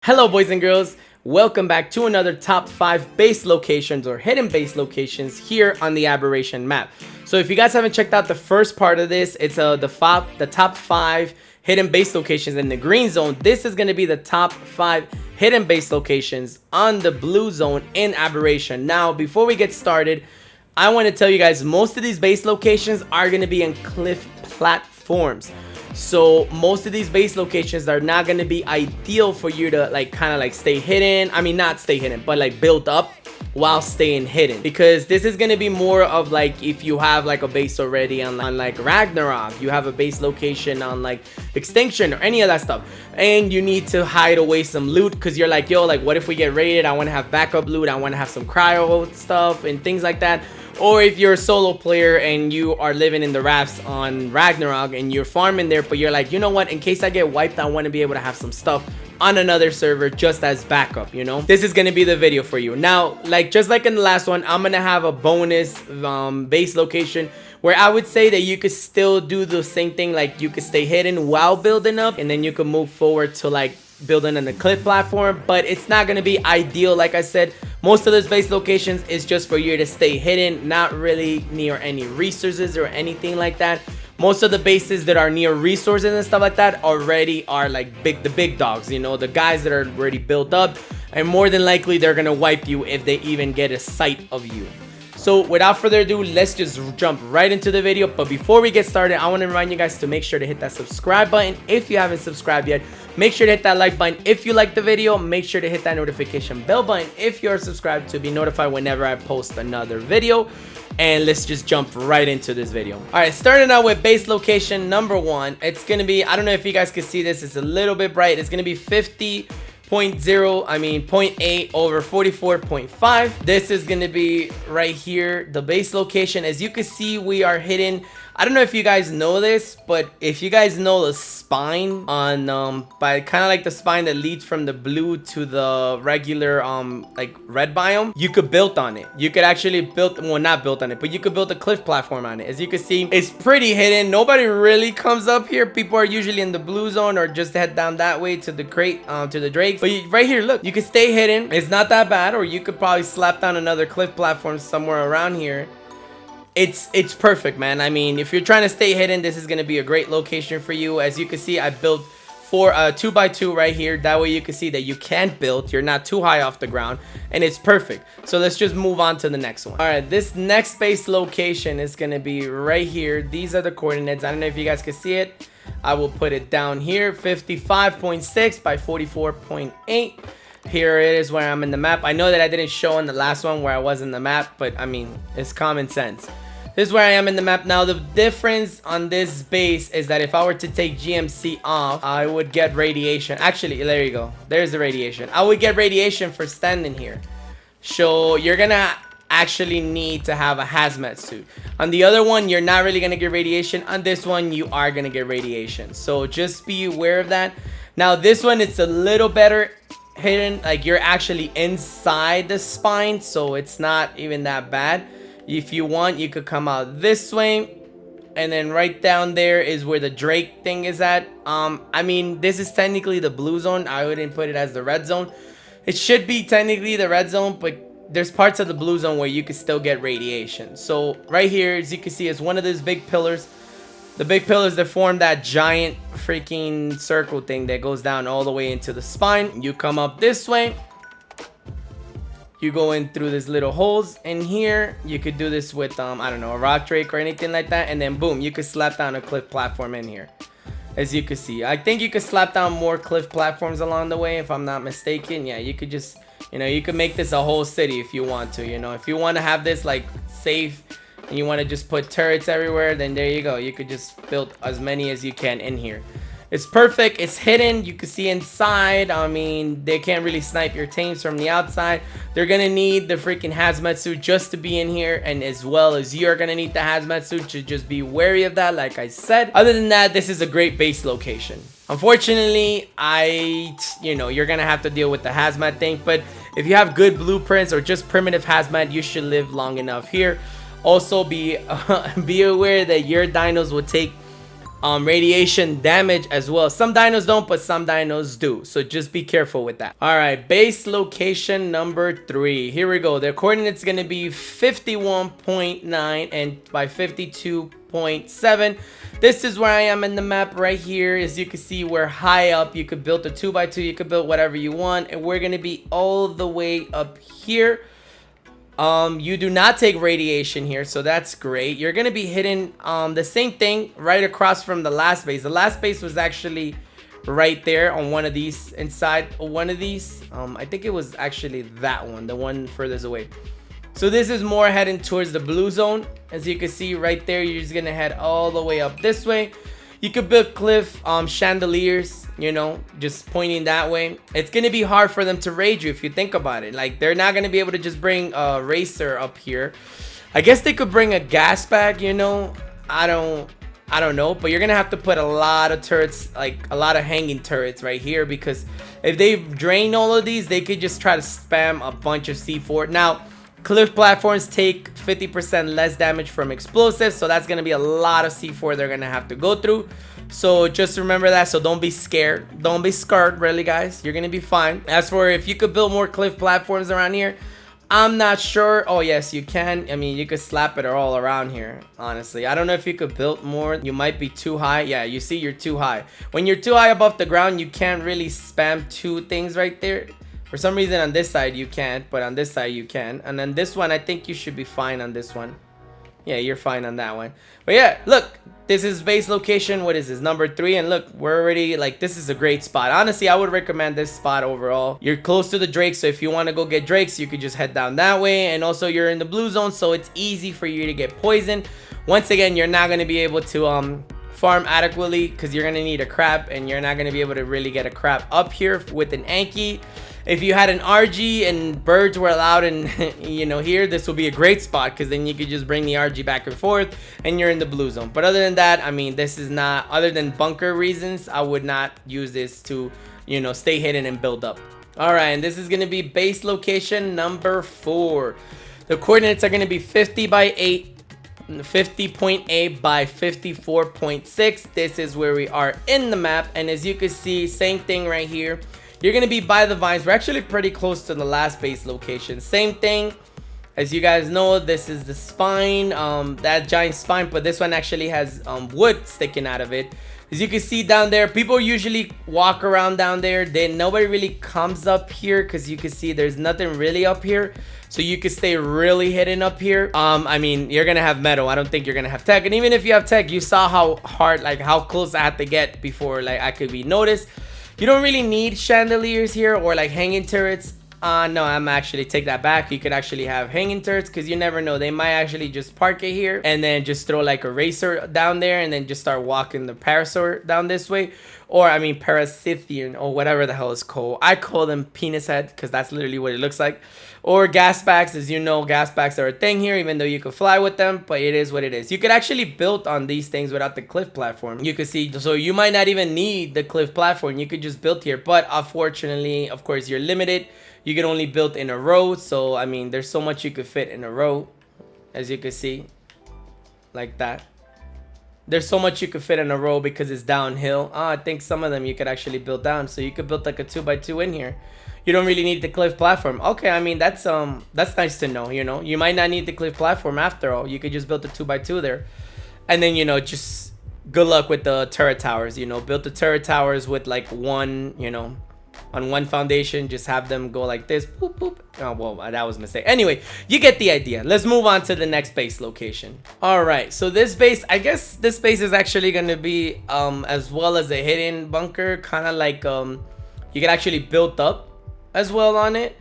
Hello boys and girls, welcome back to another top 5 base locations or hidden base locations here on the Aberration map. So if you guys haven't checked out the first part of this, it's the top 5 hidden base locations in the green zone. This is going to be the top 5 hidden base locations on the blue zone in Aberration. Now before we get started, I want to tell you guys most of these base locations are going to be in cliff platforms. So most of these base locations are not going to be ideal for you to kind of stay hidden. I mean, not stay hidden, but build up while staying hidden, because this is going to be more of if you have a base already on Ragnarok, you have a base location on extinction or any of that stuff, and you need to hide away some loot because you're yo, what if we get raided? I want to have backup loot, I want to have some cryo stuff and things like that. Or if you're a solo player and you are living in the rafts on Ragnarok and you're farming there, but you're you know what, in case I get wiped, I want to be able to have some stuff on another server just as backup, you know? This is going to be the video for you. Now, just like in the last one, I'm going to have a bonus base location where I would say that you could still do the same thing. You could stay hidden while building up, and then you can move forward to building on the cliff platform, but it's not going to be ideal. Like I said, most of those base locations is just for you to stay hidden, not really near any resources or anything like that. Most of the bases that are near resources and stuff like that already are the big dogs, you know, the guys that are already built up, and more than likely they're gonna wipe you if they even get a sight of you. So without further ado, let's just jump right into the video. But before we get started, I want to remind you guys to make sure to hit that subscribe button if you haven't subscribed yet. Make sure to hit that like button if you like the video. Make sure to hit that notification bell button if you're subscribed to be notified whenever I post another video. And let's just jump right into this video. All right, starting out with base location number 1. It's gonna be, I don't know if you guys can see this, it's a little bit bright. It's gonna be 0.8 over 44.5. This is gonna be right here, the base location. As you can see, we are hidden. I don't know if you guys know this, but if you guys know the spine on by kind of the spine that leads from the blue to the regular red biome, you could build on it. You could actually build, well, not build on it, but you could build a cliff platform on it. As you can see, it's pretty hidden. Nobody really comes up here. People are usually in the blue zone or just head down that way to the crate, to the drakes. But right here, look, you can stay hidden. It's not that bad. Or you could probably slap down another cliff platform somewhere around here. It's perfect, man. I mean, if you're trying to stay hidden, this is going to be a great location for you. As you can see, I built 2x2 right here. That way you can see that you can't build, you're not too high off the ground, and it's perfect. So let's just move on to the next one. All right, this next base location is going to be right here. These are the coordinates. I don't know if you guys can see it. I will put it down here, 55.6 by 44.8. Here it is where I'm in the map. I know that I didn't show in the last one where I was in the map, but I mean, it's common sense. This is where I am in the map. Now, the difference on this base is that if I were to take GMC off, I would get radiation. Actually, there you go. There's the radiation. I would get radiation for standing here. So you're gonna actually need to have a hazmat suit. On the other one, you're not really gonna get radiation. On this one, you are gonna get radiation. So just be aware of that. Now, this one, it's a little better hidden. You're actually inside the spine, so it's not even that bad. If you want, you could come out this way, and then right down there is where the Drake thing is at. I mean, this is technically the blue zone. I wouldn't put it as the red zone. It should be technically the red zone, but there's parts of the blue zone where you can still get radiation. So right here, as you can see, is one of those big pillars. The big pillars that form that giant freaking circle thing that goes down all the way into the spine. You come up this way. You go in through these little holes in here. You could do this with, I don't know, a rock drake or anything like that. And then boom, you could slap down a cliff platform in here. As you can see, I think you could slap down more cliff platforms along the way, if I'm not mistaken. Yeah, you could just, you know, you could make this a whole city if you want to, you know. If you want to have this safe and you want to just put turrets everywhere, then there you go. You could just build as many as you can in here. It's perfect. It's hidden. You can see inside. I mean, they can't really snipe your teams from the outside. They're gonna need the freaking hazmat suit just to be in here, and as well as you're gonna need the hazmat suit to just be wary of that, like I said. Other than that, this is a great base location. Unfortunately, you know, you're gonna have to deal with the hazmat thing, but if you have good blueprints or just primitive hazmat, you should live long enough here. Also, be aware that your dinos will take radiation damage as well. Some dinos don't, but some dinos do, so just be careful with that. All right, base location number 3. Here we go. The coordinates gonna be 51.9 and by 52.7. This is where I am in the map right here. As you can see, we're high up. You could build a 2x2, you could build whatever you want, and we're gonna be all the way up here. You do not take radiation here, so that's great. You're gonna be hitting the same thing right across from the last base. The last base was actually right there on one of these, inside one of these. I think it was actually that one, the one furthest away. So this is more heading towards the blue zone. As you can see right there, you're just gonna head all the way up this way. You could build cliff chandeliers, you know, just pointing that way. It's gonna be hard for them to raid you if you think about it. Like, they're not gonna be able to just bring a racer up here. I guess they could bring a gas bag, you know. I don't know, but you're gonna have to put a lot of turrets, like a lot of hanging turrets right here, because if they drain all of these, they could just try to spam a bunch of C4. Now, cliff platforms take 50% less damage from explosives, so that's gonna be a lot of C4 they're gonna have to go through. So just remember that. So don't be scared. Don't be scared, really, guys. You're gonna be fine. As for if you could build more cliff platforms around here, I'm not sure. Oh yes, you can. I mean, you could slap it all around here, honestly. I don't know if you could build more. You might be too high. Yeah, you see, you're too high. When you're too high above the ground, you can't really spam 2 things right there. For some reason on this side you can't, but on this side you can. And then this one, I think you should be fine on this one. Yeah, you're fine on that one. But yeah, look, this is base location. What is this? Number 3. And look, we're already, like, this is a great spot. Honestly, I would recommend this spot overall. You're close to the drakes, so if you want to go get drakes, you could just head down that way. And also, you're in the blue zone, so it's easy for you to get poisoned. Once again, you're not going to be able to farm adequately because you're going to need a crab, and you're not going to be able to really get a crab up here with an Anki. If you had an RG and birds were allowed in, you know, here, this will be a great spot, because then you could just bring the RG back and forth and you're in the blue zone. But other than that, I mean, this is not, other than bunker reasons, I would not use this to, you know, stay hidden and build up. All right, and this is going to be base location number 4. The coordinates are going to be 50 by 8. 50.8 by 54.6. This is where we are in the map, and as you can see, same thing right here. You're gonna be by the vines. We're actually pretty close to the last base location. Same thing, as you guys know, this is the spine, that giant spine, but this one actually has wood sticking out of it. As you can see down there, people usually walk around down there. Nobody really comes up here, because you can see there's nothing really up here. So you can stay really hidden up here. I mean, you're gonna have metal. I don't think you're gonna have tech. And even if you have tech, you saw how hard, like how close I had to get before like I could be noticed. You don't really need chandeliers here or like hanging turrets. No, I'm actually take that back. You could actually have hanging turrets, because you never know. They might actually just park it here and then just throw like a racer down there and then just start walking the parasaur down this way. Or I mean Parasithian or whatever the hell it's called. I call them penis head, because that's literally what it looks like. Or gas bags. As you know, gas bags are a thing here, even though you could fly with them, but it is what it is. You could actually build on these things without the cliff platform. You could see, so you might not even need the cliff platform. You could just build here, but unfortunately, of course, you're limited. You can only build in a row. So I mean, there's so much you could fit in a row, as you can see, like that. There's so much you could fit in a row because it's downhill. I think some of them you could actually build down, so you could build like a 2x2 in here. You don't really need the cliff platform. Okay, I mean, that's nice to know, you know. You might not need the cliff platform after all. You could just build the 2x2 there. And then, you know, just good luck with the turret towers, you know. Build the turret towers with like one, you know, on one foundation. Just have them go like this. Boop, boop. Oh, well, that was a mistake. Anyway, you get the idea. Let's move on to the next base location. All right, so this base, I guess this base is actually going to be as well as a hidden bunker. Kind of like you can actually build up as well on it.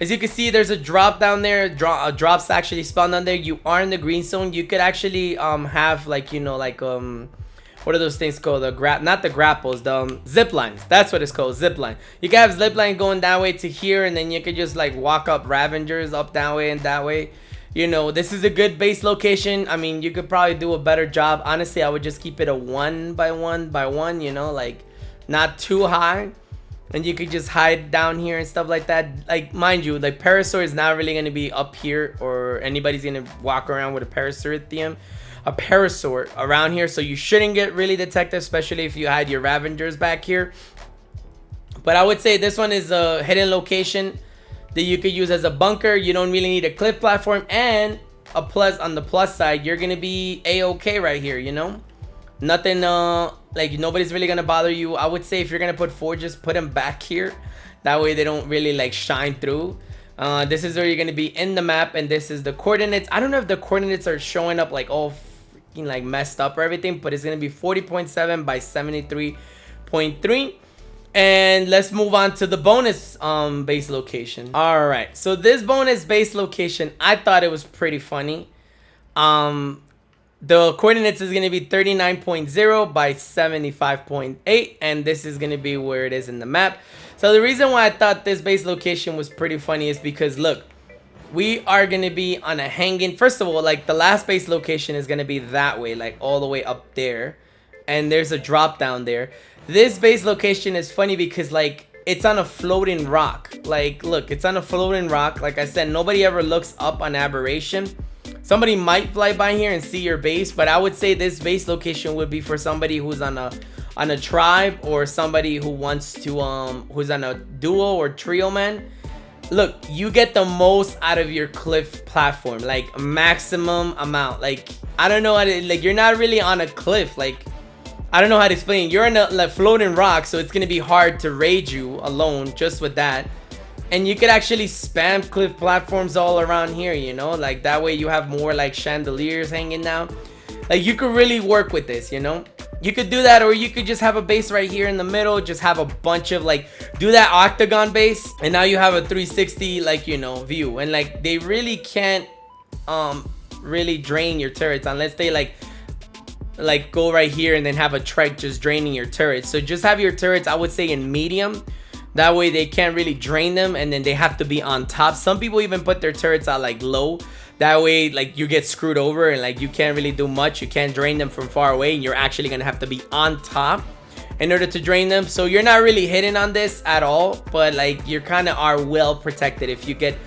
As you can see, there's a drop down there. Drops actually spawn down there. You are in the green zone. You could actually have like, you know, like what are those things called? Not the grapples, the zip lines. That's what it's called, zip line. You can have zip line going that way to here, and then you could just like walk up Ravengers up that way and that way. You know, this is a good base location. I mean, you could probably do a better job. Honestly, I would just keep it a 1 by 1 by 1, you know, like not too high. And you could just hide down here and stuff like that. Like, mind you, like Parasaur is not really going to be up here, or anybody's going to walk around with a Parasaurithium. a parasaur around here, so you shouldn't get really detected, especially if you had your Ravengers back here. But I would say this one is a hidden location that you could use as a bunker. You don't really need a cliff platform, and a plus on the plus side, you're gonna be a-okay right here, you know. Nothing like nobody's really gonna bother you. I would say if you're gonna put forges, put them back here, that way they don't really like shine through. This is where you're gonna be in the map, and this is the coordinates. I don't know if the coordinates are showing up like all freaking like messed up or everything, but it's gonna be 40.7 by 73.3. And let's move on to the bonus base location. All right, so this bonus base location, I thought it was pretty funny. The coordinates is going to be 39.0 by 75.8, and this is going to be where it is in the map. So the reason why I thought this base location was pretty funny is because, look, we are going to be on a hanging. First of all, like the last base location is going to be that way, like all the way up there, and there's a drop down there. This base location is funny because, like, it's on a floating rock. Like, look, it's on a floating rock. Like I said, nobody ever looks up on Aberration. Somebody might fly by here and see your base, but I would say this base location would be for somebody who's on a tribe, or somebody who wants to who's on a duo or trio, man. Look, you get the most out of your cliff platform, like maximum amount. Like, I don't know how to, like, you're not really on a cliff. Like, I don't know how to explain. You're in a like, floating rock, so it's gonna be hard to raid you alone just with that. And you could actually spam cliff platforms all around here, you know, like that way you have more like chandeliers hanging down. Like, you could really work with this, you know. You could do that, or you could just have a base right here in the middle, just have a bunch of like, do that octagon base, and now you have a 360 like, you know, view. And like, they really can't really drain your turrets unless they like go right here and then have a trek just draining your turrets. So just have your turrets, I would say, in medium. That way they can't really drain them, and then they have to be on top. Some people even put their turrets out like low. That way, like, you get screwed over and like you can't really do much. You can't drain them from far away, and you're actually gonna have to be on top in order to drain them. So you're not really hidden on this at all, but like you kind of are well protected. If you could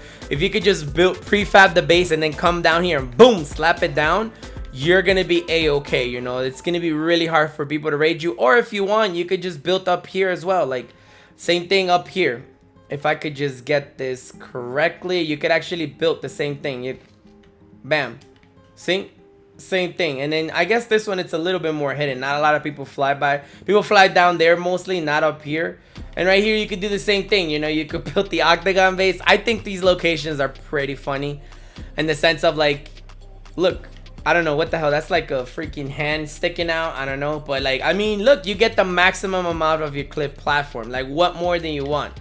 just prefab the base and then come down here and boom, slap it down, you're gonna be a-okay. You know, it's gonna be really hard for people to raid you. Or if you want, you could just build up here as well. Like, same thing up here. If I could just get this correctly, you could actually build the same thing. Bam. See? Same thing. And then I guess this one, it's a little bit more hidden. Not a lot of people fly by. People fly down there mostly, not up here. And right here, you could do the same thing. You know, you could build the octagon base. I think these locations are pretty funny in the sense of like, look, I don't know what the hell. That's like a freaking hand sticking out. I don't know. But like, I mean, look, you get the maximum amount of your cliff platform. Like, what more than you want?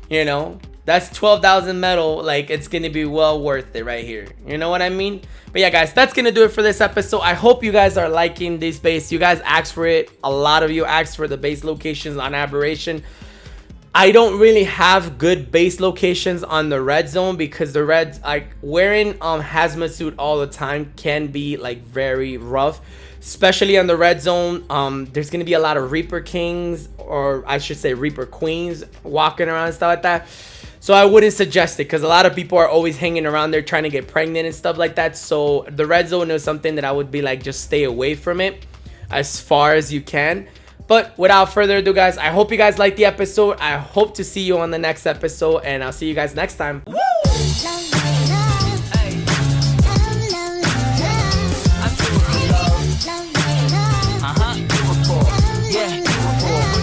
You know, that's 12,000 metal. Like, it's going to be well worth it right here. You know what I mean? But yeah, guys, that's going to do it for this episode. I hope you guys are liking this base. You guys asked for it. A lot of you asked for the base locations on Aberration. I don't really have good base locations on the red zone because the reds, like, wearing hazmat suit all the time can be like very rough, especially on the red zone. There's gonna be a lot of Reaper Kings, or I should say Reaper Queens, walking around and stuff like that. So I wouldn't suggest it because a lot of people are always hanging around there trying to get pregnant and stuff like that. So the red zone is something that I would be like, just stay away from it as far as you can. But without further ado, guys, I hope you guys liked the episode. I hope to see you on the next episode, and I'll see you guys next time.